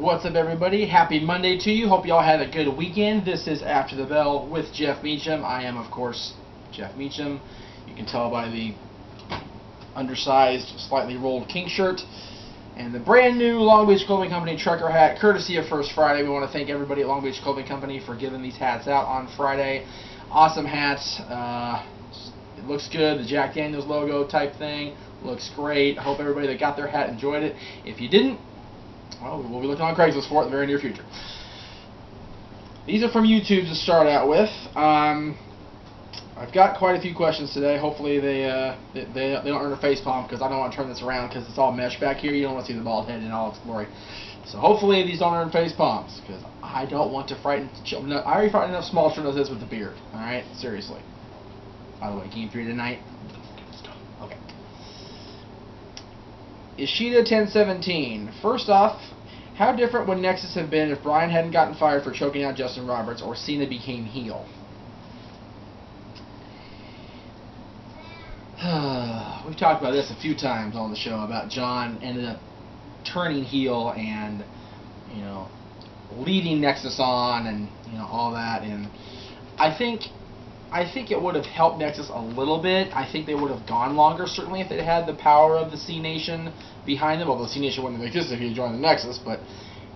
What's up, everybody? Happy Monday to you. Hope you all had a good weekend. This is After the Bell with Jeff Meacham. I am, of course, Jeff Meacham. You can tell by the undersized, slightly rolled king shirt and the brand new Long Beach Clothing Company trucker hat, courtesy of First Friday. We want to thank everybody at Long Beach Clothing Company for giving these hats out on Friday. Awesome hats. It looks good. The Jack Daniels logo type thing looks great. I hope everybody that got their hat enjoyed it. If you didn't, well, we'll be looking on Craigslist for it in the very near future. These are from YouTube to start out with. I've got quite a few questions today. Hopefully they don't earn a facepalm, because I don't want to turn this around because it's all mesh back here. You don't want to see the bald head in all its glory. So hopefully these don't earn facepalms, because I don't want to frighten children. I already frightened enough small children as this with the beard. All right, seriously. By the way, Game 3 tonight. Okay. Ishida 1017. First off, how different would Nexus have been if Bryan hadn't gotten fired for choking out Justin Roberts, or Cena became heel? We've talked about this a few times on the show, about John ended up turning heel and, you know, leading Nexus on and, you know, all that. And I think it would have helped Nexus a little bit. I think they would have gone longer, certainly, if they had the power of the C Nation behind them. Although C Nation wouldn't make this if he joined the Nexus. But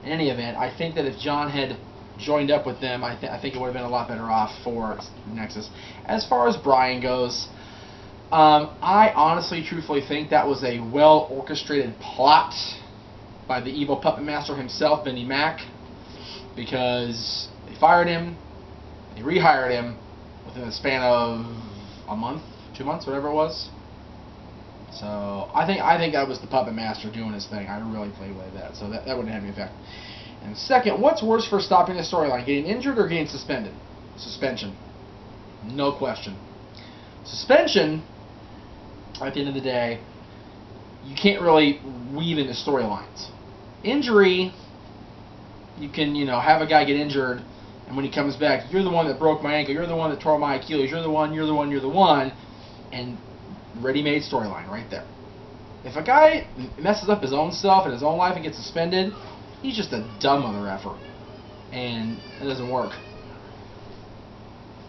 in any event, I think that if John had joined up with them, I think it would have been a lot better off for Nexus. As far as Bryan goes, I honestly, truthfully think that was a well-orchestrated plot by the evil puppet master himself, Vinnie Mac, because they fired him, they rehired him within a span of a month, 2 months, whatever it was. So I think that was the puppet master doing his thing. I really believe that. So that wouldn't have any effect. And second, what's worse for stopping the storyline, getting injured or getting suspended? Suspension. No question. Suspension, at the end of the day, you can't really weave into storylines. Injury, you can, you know, have a guy get injured, and when he comes back, you're the one that broke my ankle, you're the one that tore my Achilles, you're the one, and ready-made storyline right there. If a guy messes up his own stuff in his own life and gets suspended, he's just a dumb mother effer, and it doesn't work.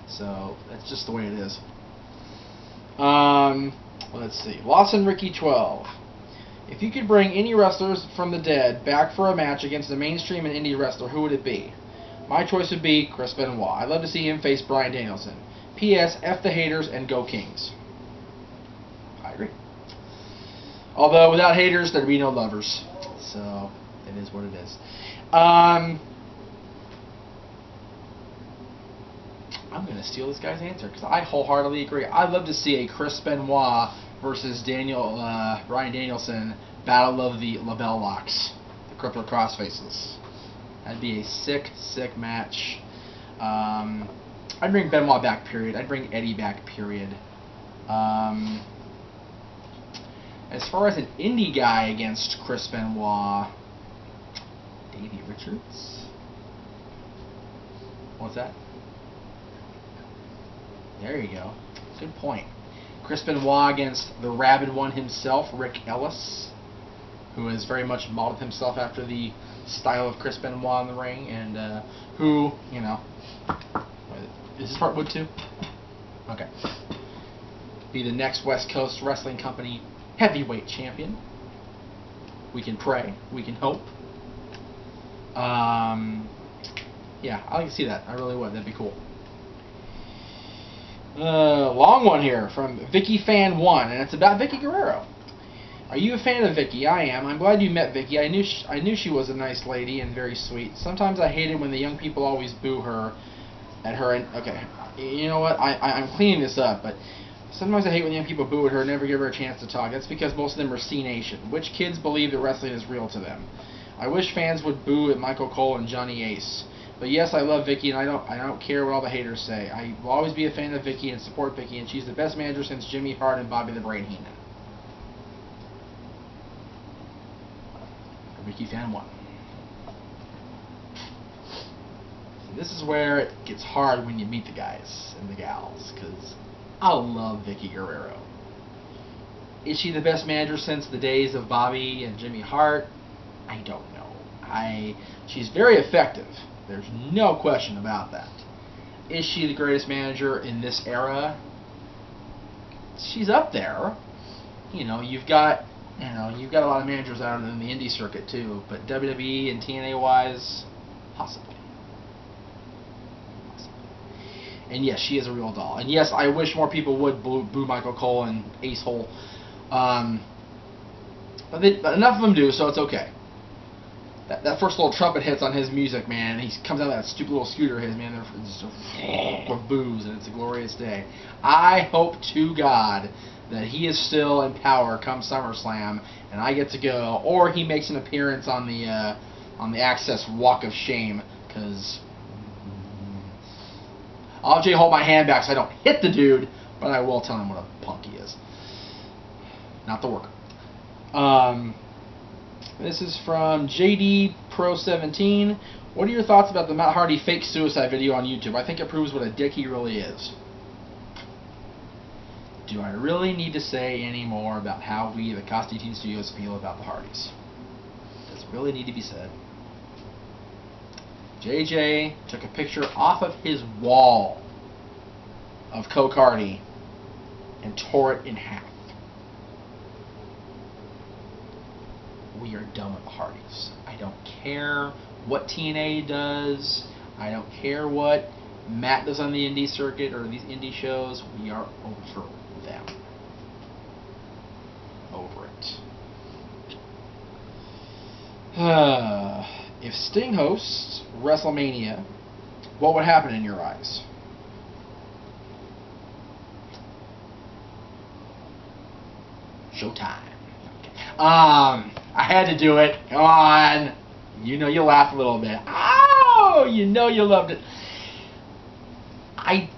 So that's just the way it is. Let's see. Lawson Ricky 12. If you could bring any wrestlers from the dead back for a match against a mainstream and indie wrestler, who would it be? My choice would be Chris Benoit. I'd love to see him face Bryan Danielson. P.S. F the haters and go Kings. I agree. Although without haters, there'd be no lovers. So it is what it is. I'm going to steal this guy's answer because I wholeheartedly agree. I'd love to see a Chris Benoit versus Bryan Danielson battle of the label locks, the crippler crossfaces. That'd be a sick, sick match. I'd bring Benoit back, period. I'd bring Eddie back, period. As far as an indie guy against Chris Benoit, Davey Richards? What's that? There you go. Good point. Chris Benoit against the rabid one himself, Rick Ellis, who has very much modeled himself after the style of Chris Benoit in the ring, and who, you know, is this part wood too? Okay. Be the next West Coast Wrestling Company heavyweight champion. We can pray. We can hope. Yeah, I like to see that. I really would. That'd be cool. Long one here from Vicky Fan 1, and it's about Vicky Guerrero. Are you a fan of Vicky? I am. I'm glad you met Vicky. I knew she was a nice lady and very sweet. Sometimes I hate it when the young people always boo her at her. And okay, you know what? I'm cleaning this up, but sometimes I hate when young people boo at her and never give her a chance to talk. That's because most of them are C Nation. Which kids believe that wrestling is real to them? I wish fans would boo at Michael Cole and Johnny Ace. But yes, I love Vicky, and I don't care what all the haters say. I will always be a fan of Vicky and support Vicky, and she's the best manager since Jimmy Hart and Bobby the Brain Heenan. Vicky Fan 1. See, this is where it gets hard when you meet the guys and the gals, because I love Vicky Guerrero. Is she the best manager since the days of Bobby and Jimmy Hart? I don't know. She's very effective. There's no question about that. Is she the greatest manager in this era? She's up there. You've got a lot of managers out in the indie circuit too, but WWE and TNA wise, possibly. And yes, she is a real doll. And yes, I wish more people would boo Michael Cole and Ace Hole. But enough of them do, so it's okay. That first little trumpet hits on his music, man. He comes out of that stupid little scooter of his, man. They're just of boos, and it's a glorious day. I hope to God that he is still in power come SummerSlam, and I get to go, or he makes an appearance on the Access Walk of Shame, because I'll just hold my hand back so I don't hit the dude, but I will tell him what a punk he is. Not the worker. This is from JD Pro 17. What are your thoughts about the Matt Hardy fake suicide video on YouTube? I think it proves what a dick he really is. Do I really need to say any more about how we, the Constantine Studios, feel about the Hardys? Does it really need to be said? JJ took a picture off of his wall of Coke Hardy and tore it in half. We are done with the Hardys. I don't care what TNA does. I don't care what Matt does on the indie circuit or these indie shows. We are over them. Over it. If Sting hosts WrestleMania, what would happen in your eyes? Showtime. I had to do it. Come on. You laughed a little bit. Oh, you loved it. I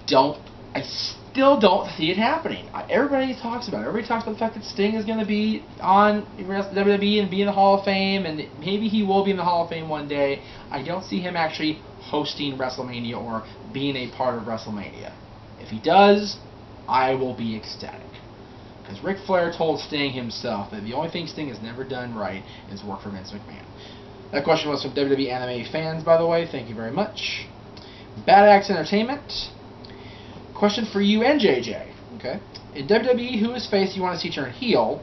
still don't see it happening. Everybody talks about it. Everybody talks about the fact that Sting is going to be on WWE and be in the Hall of Fame, and maybe he will be in the Hall of Fame one day. I don't see him actually hosting WrestleMania or being a part of WrestleMania. If he does, I will be ecstatic. Because Ric Flair told Sting himself that the only thing Sting has never done right is work for Vince McMahon. That question was from WWE Anime Fans, by the way. Thank you very much. Bad Axe Entertainment. Question for you and JJ. Okay. In WWE, who is face you want to see turn heel,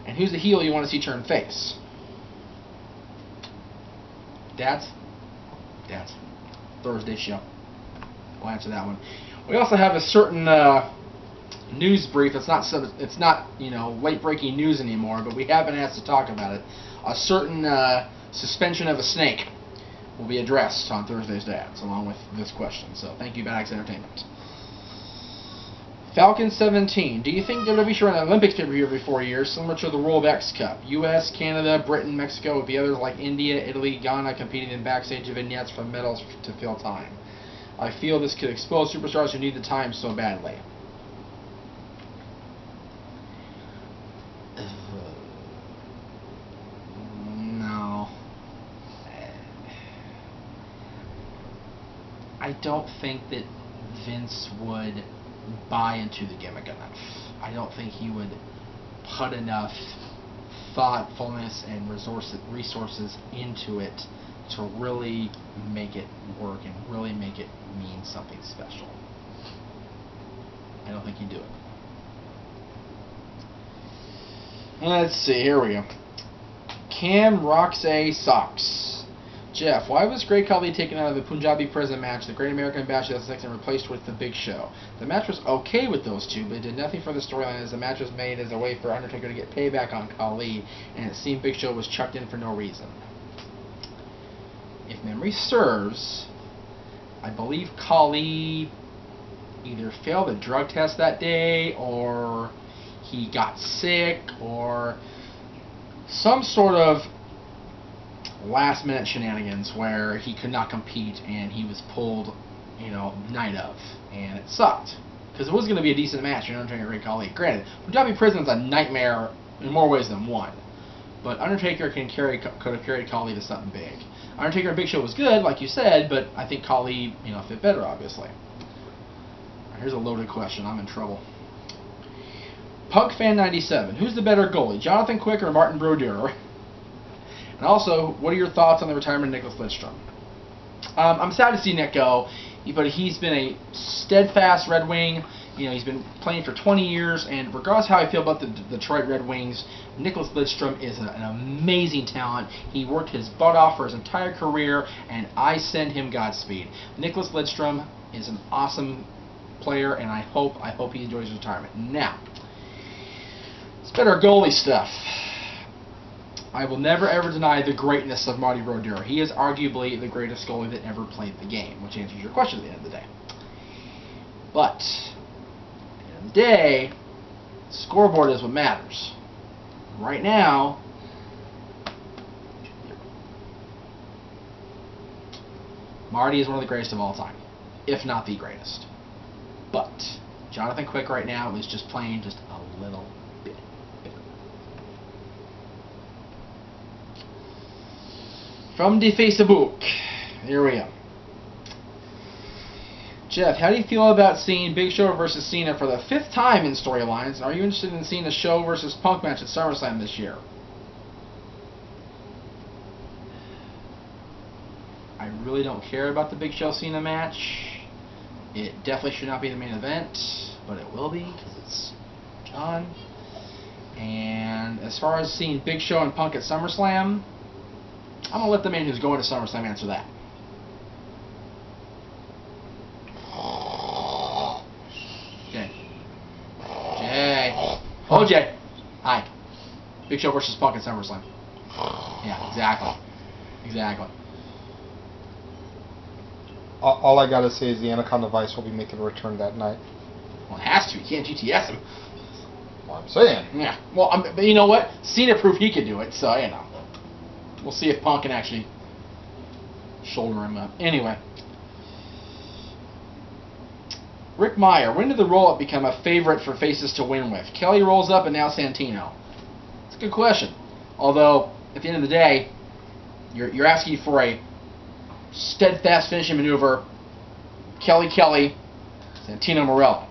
and who's the heel you want to see turn face? That's Thursday show. We'll answer that one. We also have a certain news brief. It's not late breaking news anymore, but we have been asked to talk about it. A certain suspension of a snake will be addressed on Thursday's Dads, along with this question. So thank you, Bad Axe Entertainment. Falcon 17. Do you think WWE should run an Olympics pay-per-view every 4 years, similar to the World X Cup? U.S., Canada, Britain, Mexico, with the others like India, Italy, Ghana competing in backstage vignettes for medals to fill time. I feel this could expose superstars who need the time so badly. No. I don't think that Vince would buy into the gimmick enough. I don't think he would put enough thoughtfulness and resources into it to really make it work and really make it mean something special. I don't think he'd do it. Let's see, here we go. Cam Roxay Socks. Jeff, why was Great Khali taken out of the Punjabi prison match, the Great American Bash 2006, and replaced with the Big Show? The match was okay with those two, but it did nothing for the storyline, as the match was made as a way for Undertaker to get payback on Khali, and it seemed Big Show was chucked in for no reason. If memory serves, I believe Khali either failed a drug test that day, or he got sick, or some sort of last-minute shenanigans where he could not compete and he was pulled, night of, and it sucked because it was going to be a decent match. Undertaker and Great Khali. Granted, Punjabi Prison's a nightmare in more ways than one, but Undertaker could have carried Khali to something big. Undertaker and Big Show was good, like you said, but I think Khali, fit better, obviously. Here's a loaded question. I'm in trouble. Pug Fan 97. Who's the better goalie, Jonathan Quick or Martin Broder? And also, what are your thoughts on the retirement of Nicholas Lidstrom? I'm sad to see Nick go, but he's been a steadfast Red Wing. You know, he's been playing for 20 years, and regardless of how I feel about the Detroit Red Wings, Nicholas Lidstrom is an amazing talent. He worked his butt off for his entire career, and I send him Godspeed. Nicholas Lidstrom is an awesome player, and I hope he enjoys his retirement. Now, let's get our goalie stuff. I will never ever deny the greatness of Marty Broder. He is arguably the greatest goalie that ever played the game, which answers your question at the end of the day. But at the end of the day, the scoreboard is what matters. Right now, Marty is one of the greatest of all time, if not the greatest. But Jonathan Quick right now is just playing just a little bit better. From the Facebook, here we go. Jeff, how do you feel about seeing Big Show versus Cena for the 5th time in storylines? And are you interested in seeing the Show versus Punk match at SummerSlam this year? I really don't care about the Big Show Cena match. It definitely should not be the main event, but it will be because it's John. And as far as seeing Big Show and Punk at SummerSlam, I'm going to let the man who's going to SummerSlam answer that. Oh, Jay. Hi. Big Show versus Punk at SummerSlam. Yeah, exactly. Exactly. All I gotta say is the Anaconda Vice will be making a return that night. Well, it has to. You can't GTS him. Well, I'm saying. Yeah. Well, but you know what? Cena proved he could do it, so, you know. We'll see if Punk can actually shoulder him up. Anyway. Rick Meyer, when did the roll-up become a favorite for faces to win with? Kelly rolls up and now Santino. It's a good question. Although, at the end of the day, you're asking for a steadfast finishing maneuver. Kelly, Santino Morello.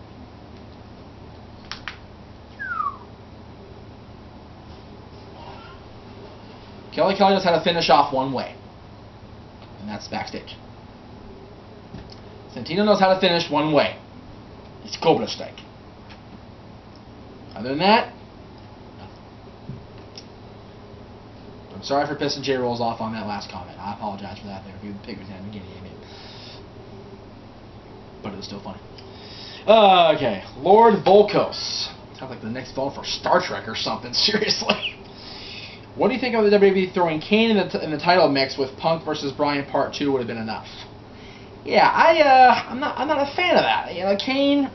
Kelly knows how to finish off one way. And that's backstage. Santino knows how to finish one way. It's Cobra Steak. Other than that, nothing. I'm sorry for pissing J Rolls off on that last comment. I apologize for that there. If you pick his hand again, but it was still funny. Okay, Lord Volkos. Sounds like the next phone for Star Trek or something. Seriously. What do you think of the WWE throwing Kane in the title mix with Punk versus Bryan Part 2 would have been enough? Yeah, I'm not a fan of that. You know, Kane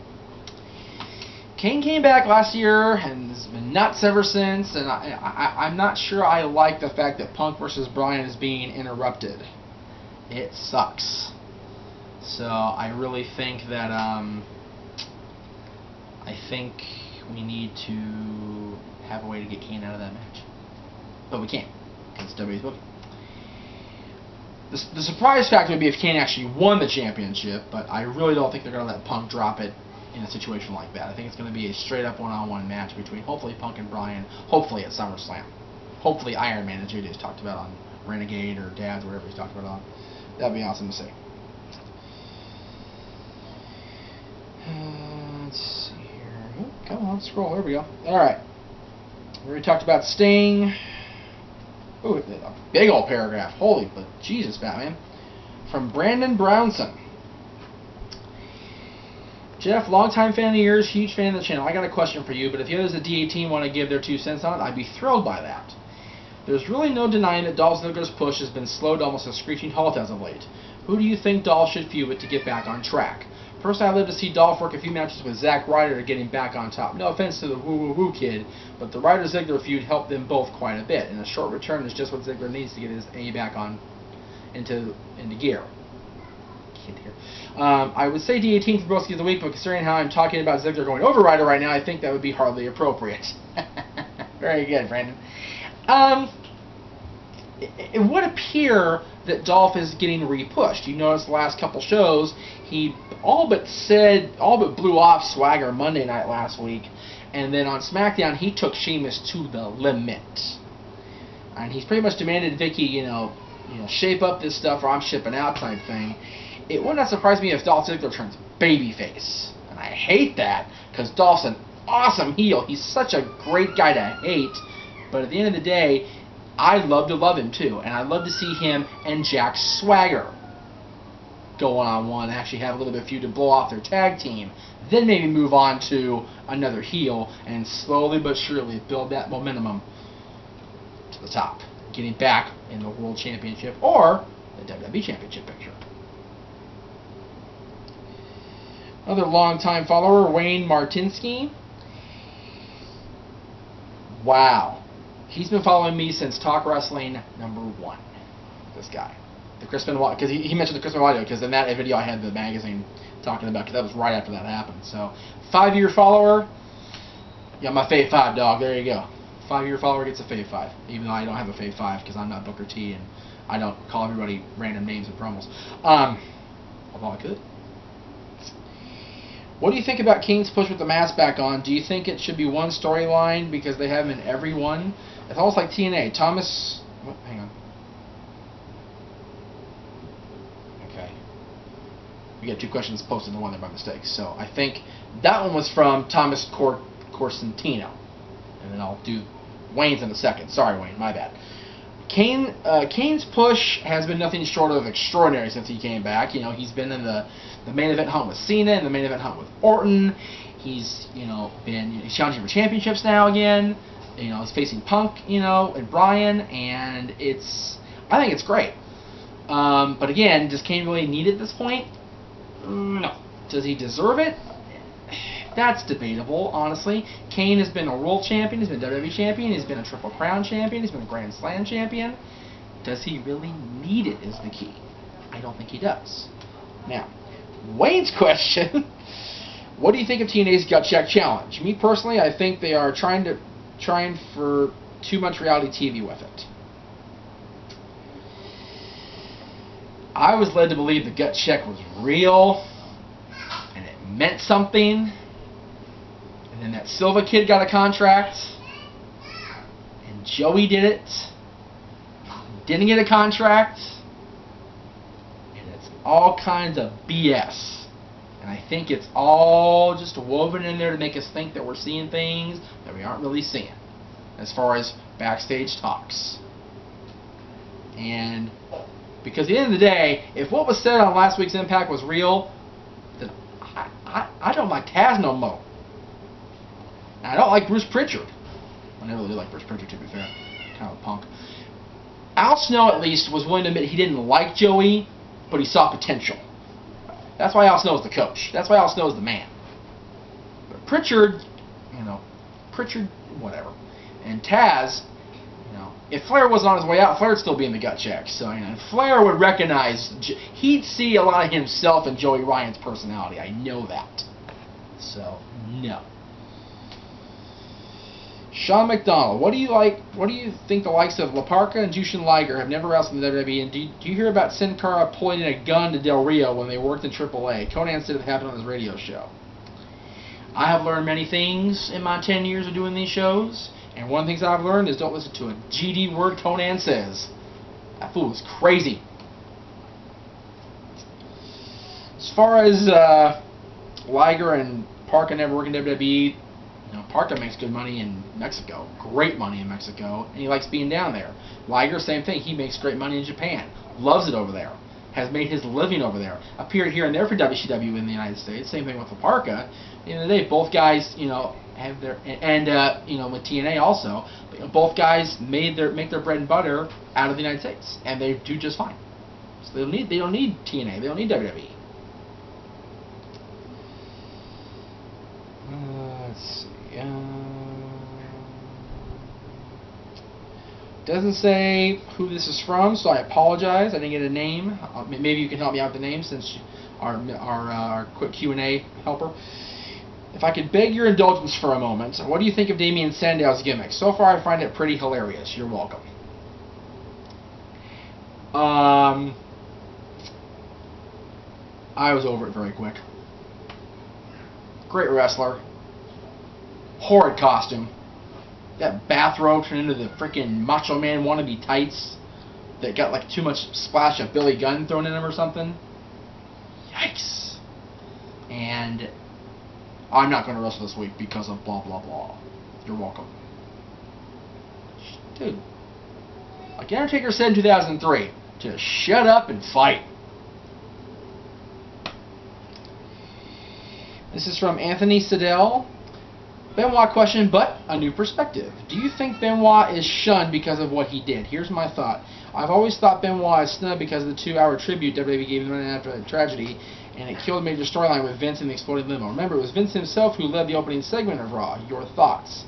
came back last year and has been nuts ever since, and I'm not sure I like the fact that Punk versus Bryan is being interrupted. It sucks. So I really think that we need to have a way to get Kane out of that match, but we can't because WWE's booking. The surprise factor would be if Kane actually won the championship, but I really don't think they're going to let Punk drop it in a situation like that. I think it's going to be a straight-up one-on-one match between hopefully Punk and Bryan, hopefully at SummerSlam. Hopefully Iron Man, as JJ's talked about on Renegade or Dads, or whatever he's talked about on. That would be awesome to see. Let's see here. Oh, come on, scroll. There we go. All right. We already talked about Sting. Ooh, a big old paragraph. Holy, but Jesus, Batman. From Brandon Brownson. Jeff, longtime fan of yours, huge fan of the channel. I got a question for you, but if you as a DA team want to give their 2 cents on it, I'd be thrilled by that. There's really no denying that Dolph Ziggler's push has been slowed to almost a screeching halt as of late. Who do you think Dolph should feud with to get back on track? Personally, I'd love to see Dolph work a few matches with Zack Ryder to get him back on top. No offense to the woo-woo-woo kid, but the Ryder-Ziggler feud helped them both quite a bit, and a short return is just what Ziggler needs to get his A back on into gear. I would say D18 for Broski of the Week, but considering how I'm talking about Ziggler going over Ryder right now, I think that would be hardly appropriate. Very good, Brandon. It would appear that Dolph is getting re-pushed. You notice the last couple shows, he all but blew off Swagger Monday night last week, and then on SmackDown, he took Sheamus to the limit. and he's pretty much demanded Vicky, shape up this stuff or I'm shipping out type thing. It would not surprise me if Dolph Ziggler turns babyface. And I hate that, because Dolph's an awesome heel. He's such a great guy to hate. But at the end of the day, I love to love him too. And I'd love to see him and Jack Swagger go one-on-one and actually have a little bit of feud to blow off their tag team. Then maybe move on to another heel and slowly but surely build that momentum to the top. Getting back in the World Championship or the WWE Championship picture. Another longtime follower, Wayne Martinsky. Wow. He's been following me since Talk Wrestling #1. This guy. The Chris Benoit, because he mentioned the Chris Benoit video, because in that video I had the magazine talking about, because that was right after that happened. So, 5-year follower. Yeah, my Fave 5, dog. There you go. 5-year follower gets a Fave 5, even though I don't have a Fave 5 because I'm not Booker T and I don't call everybody random names and promos. Although I could. What do you think about Kane's push with the mask back on? Do you think it should be one storyline because they have him in every one? It's almost like TNA. Thomas... hang on. Okay. We got 2 questions posted in one there by mistake. So I think that one was from Thomas Corsentino. And then I'll do Wayne's in a second. Sorry, Wayne. My bad. Kane's push has been nothing short of extraordinary since he came back. He's been in the main event hunt with Cena and the main event hunt with Orton. He's he's challenging for championships now again. He's facing Punk, and Bryan, and I think it's great. But again, does Kane really need it at this point? No. Does he deserve it? That's debatable, honestly. Kane has been a world champion, he's been a WWE champion, he's been a Triple Crown champion, he's been a Grand Slam champion. Does he really need it is the key. I don't think he does. Now, Wayne's question, what do you think of TNA's Gut Check Challenge? Me personally, I think they are trying for too much reality TV with it. I was led to believe the Gut Check was real, and it meant something. And then that Silva kid got a contract, and Joey did it, didn't get a contract, and it's all kinds of BS. And I think it's all just woven in there to make us think that we're seeing things that we aren't really seeing, as far as backstage talks. And because at the end of the day, if what was said on last week's Impact was real, then I don't like Taz no more. And I don't like Bruce Pritchard. I never really liked Bruce Pritchard, to be fair. Kind of a punk. Al Snow, at least, was willing to admit he didn't like Joey, but he saw potential. That's why Al Snow is the coach. That's why Al Snow is the man. But Pritchard, Pritchard, whatever. And Taz, if Flair wasn't on his way out, Flair would still be in the Gut Check. So, Flair would recognize, he'd see a lot of himself in Joey Ryan's personality. I know that. So, no. Sean McDonald, what do you think the likes of La Parka and Jushin Liger have never wrestled in the WWE? And do you hear about Sin Cara pointing a gun to Del Rio when they worked in AAA? Conan said it happened on his radio show. I have learned many things in my 10 years of doing these shows, and one of the things I've learned is don't listen to a GD word Conan says. That fool is crazy. As far as Liger and Parka never working in WWE, Parka makes good money in Mexico, great money in Mexico, and he likes being down there. Liger, same thing. He makes great money in Japan, loves it over there, has made his living over there, appeared here and there for WCW in the United States. Same thing with Parka. At the end of the day, both guys, have their with TNA also. Both guys make their bread and butter out of the United States, and they do just fine. So they don't need TNA. They don't need WWE. Let's see. Doesn't say who this is from, so I apologize. I didn't get a name. Maybe you can help me out with the name since our quick Q&A helper. If I could beg your indulgence for a moment, what do you think of Damien Sandow's gimmick? So far, I find it pretty hilarious. You're welcome. I was over it very quick. Great wrestler. Horrid costume. that bathrobe turned into the freaking Macho Man wannabe tights that got like too much splash of Billy Gunn thrown in them or something. Yikes. And I'm not going to wrestle this week because of blah blah blah. You're welcome. Dude. Like Undertaker said in 2003, just shut up and fight. This is from Anthony Siddell. Benoit question, but a new perspective. Do you think Benoit is shunned because of what he did? Here's my thought. I've always thought Benoit is snubbed because of the 2-hour tribute WWE gave him after a tragedy, and it killed a major storyline with Vince and the exploding limo. Remember, it was Vince himself who led the opening segment of Raw. Your thoughts?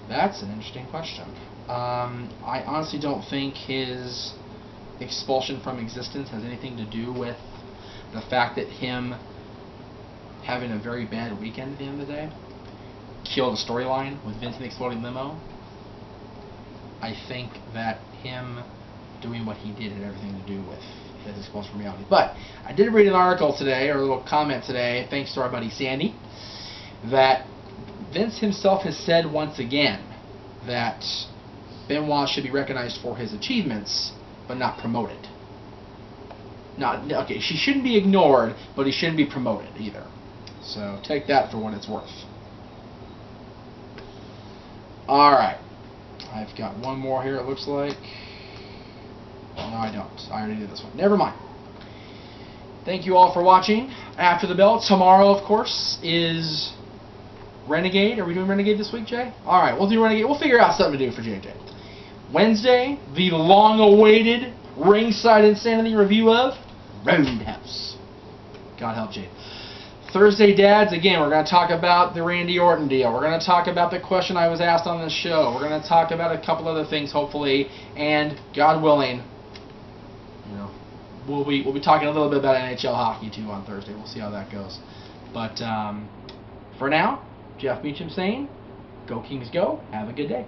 That's an interesting question. I honestly don't think his expulsion from existence has anything to do with the fact that him having a very bad weekend at the end of the day killed a storyline with Vince and the exploding limo. I think that him doing what he did had everything to do with his expulsion from reality. But I did read an article today, or a little comment today, thanks to our buddy Sandy, that Vince himself has said once again that Benoit should be recognized for his achievements, but not promoted. Okay, she shouldn't be ignored, but he shouldn't be promoted either. So take that for what it's worth. Alright. I've got one more here, it looks like. No, I don't. I already did this one. Never mind. Thank you all for watching. After the bell, tomorrow, of course, is Renegade. Are we doing Renegade this week, Jay? Alright, we'll do Renegade. We'll figure out something to do for JJ. Wednesday, the long-awaited Ringside Insanity review of Roadhouse. God help Jay. Thursday, Dads, again, we're going to talk about the Randy Orton deal. We're going to talk about the question I was asked on this show. We're going to talk about a couple other things, hopefully, and God willing, you know, we'll be talking a little bit about NHL hockey too on Thursday. We'll see how that goes. But for now, Jeff Meacham saying, go Kings go. Have a good day.